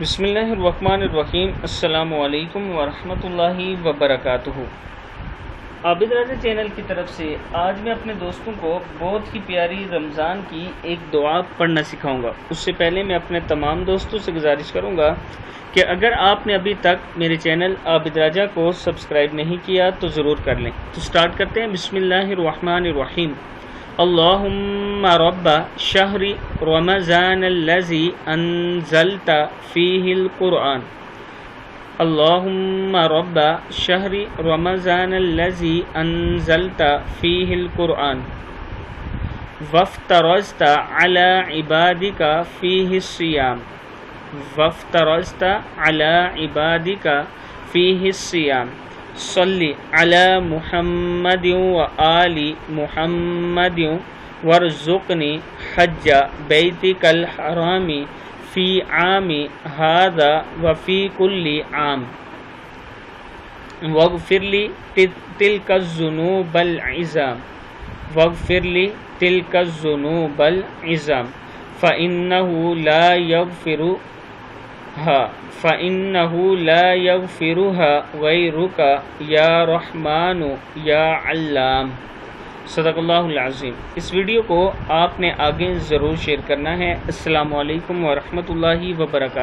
بسم اللہ الرحمن الرحیم۔ السلام علیکم ورحمۃ اللہ وبرکاتہ۔ عابد راجہ چینل کی طرف سے آج میں اپنے دوستوں کو بہت ہی پیاری رمضان کی ایک دعا پڑھنا سکھاؤں گا۔ اس سے پہلے میں اپنے تمام دوستوں سے گزارش کروں گا کہ اگر آپ نے ابھی تک میرے چینل عابد راجہ کو سبسکرائب نہیں کیا تو ضرور کر لیں۔ تو سٹارٹ کرتے ہیں۔ بسم اللہ الرحمن الرحیم۔ اللہم رب شہر رمضان الذی انزلت فیہ القرآن اللہم رب شہر رمضان الذی انزلت فیہ القرآن وافترضت علی عبادک فیہ الصیام وافترضت علی عبادک فیہ الصیام صلی علی محمد و آل محمد وارزقنی حج بیتک الحرام فی عام ھذا وفی کل عام واغفر لی تلک الذنوب العظام واغفر لی تلک الذنوب العظام فإنه لا يغفرها غيرك یا رحمن یا علام۔ صدق اللہ العظیم۔ اس ویڈیو کو آپ نے آگے ضرور شیئر کرنا ہے۔ السلام علیکم ورحمۃ اللہ وبرکاتہ۔